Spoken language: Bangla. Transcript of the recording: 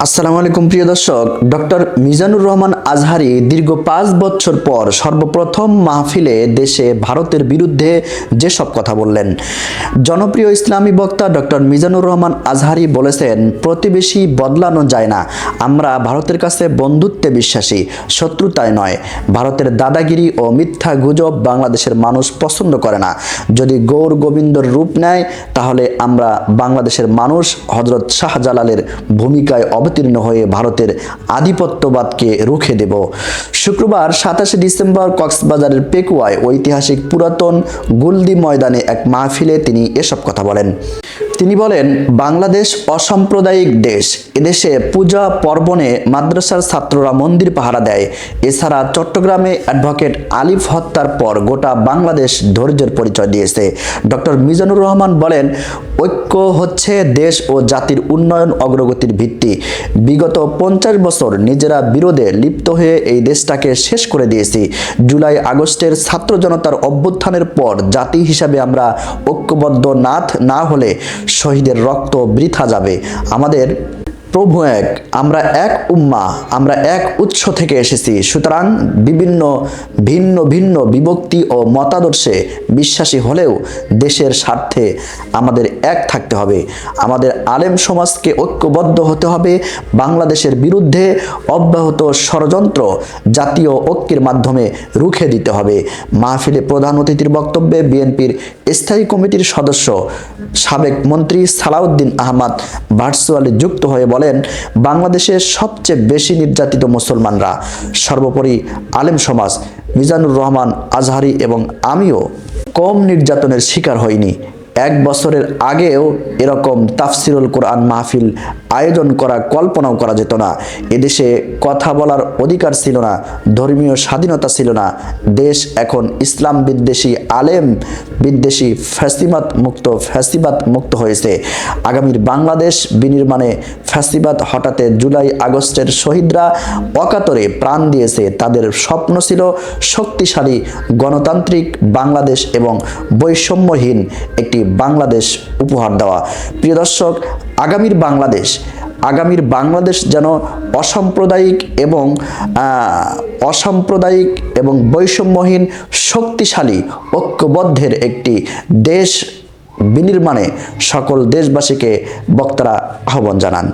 আসসালামু আলাইকুম প্রিয় দর্শক, ডক্টর মিজানুর রহমান আজহারী দীর্ঘ 5 বছর পর সর্বপ্রথম মাহফিলে দেশে ভারতের বিরুদ্ধে যেসব কথা বললেন। জনপ্রিয় ইসলামী বক্তা ডক্টর মিজানুর রহমান আজহারী বলেছেন, প্রতিবেশী বদলানো যায় না, আমরা ভারতের কাছে বন্ধুত্বে বিশ্বাসী, শত্রুতায় নয়। ভারতের দাদাগিরি ও মিথ্যা গুজব বাংলাদেশের মানুষ পছন্দ করে না। যদি গৌর গোবিন্দর রূপ নেয় তাহলে আমরা বাংলাদেশের মানুষ হযরত শাহজালালের ভূমিকায় অবতীর্ণ হয়ে ভারতের আধিপত্যবাদকে রুখে দেব। শুক্রবার 27 ডিসেম্বর কক্সবাজারের পেকুয়ায় ঐতিহাসিক পুরাতন গুলদি ময়দানে এক মাহফিলে তিনি এসব কথা বলেন। তিনি বলেন, বাংলাদেশ অসাম্প্রদায়িক দেশ। এদেশে পূজা পার্বণে মাদ্রাসার ছাত্ররা মন্দির পাহারা দেয়। এছাড়া চট্টগ্রামে অ্যাডভোকেট আলিফ হত্যার পর গোটা বাংলাদেশ ধৈর্যের পরিচয় দিয়েছে। ডক্টর মিজানুর রহমান বলেন, ঐক্য হচ্ছে দেশ ও জাতির উন্নয়ন অগ্রগতির ভিত্তি। বিগত 50 বছর নিজেরা বিরোধে লিপ্ত হয়ে এই দেশটাকে শেষ করে দিয়েছি। জুলাই আগস্টের ছাত্র জনতার অভ্যুত্থানের পর জাতি হিসাবে আমরা ঐক্যবদ্ধ না হলে শহীদের রক্ত বৃথা যাবে। আমাদের প্রভু এক, আমরা এক উম্মাহ, আমরা এক উৎস থেকে এসেছি। সুতরাং ভিন্ন ভিন্ন বিভক্তি ও মতাদর্শে বিশ্বাসী হলেও দেশের স্বার্থে আমাদের এক থাকতে হবে। আমাদের আলেম সমাজকে ঐক্যবদ্ধ হতে হবে। বাংলাদেশের বিরুদ্ধে অব্যাহত ষড়যন্ত্র জাতীয় ঐক্যের মাধ্যমে রুখে দিতে হবে। মাহফিলে প্রধান অতিথির বক্তব্যে বিএনপির স্থায়ী কমিটির সদস্য সাবেক মন্ত্রী সালাউদ্দিন আহমদ ভার্চুয়ালি যুক্ত হয়ে বলেন, বাংলাদেশের সবচেয়ে বেশি নির্যাতিত মুসলমানরা, সর্বোপরি আলেম সমাজ। মিজানুর রহমান আজহারী এবং আমিও কম নির্যাতনের শিকার হইনি। 1 বছরের আগেও এরকম তাফসিরুল কোরআন মাহফিল আয়োজন করা কল্পনাও করা যেত না। এদেশে কথা বলার অধিকার ছিল না, ধর্মীয় স্বাধীনতা ছিল না। দেশ এখন ইসলাম বিদ্বেষী, আলেম বিদ্বেষী, ফ্যাসিবাদ মুক্ত হয়েছে। আগামীর বাংলাদেশ বিনির্মাণে ফ্যাসিবাদ হটাতে জুলাই আগস্টের শহীদরা অকাতরে প্রাণ দিয়েছে। তাদের স্বপ্ন ছিল শক্তিশালী গণতান্ত্রিক বাংলাদেশ এবং বৈষম্যহীন একটি বাংলাদেশ উপহার দেওয়া। প্রিয় দর্শক, আগামীর বাংলাদেশ যেন অসাম্প্রদায়িক এবং বৈষম্যহীন শক্তিশালী ঐক্যবদ্ধের একটি দেশ বিনির্মাণে সকল দেশবাসীকে বক্তারা আহ্বান জানান।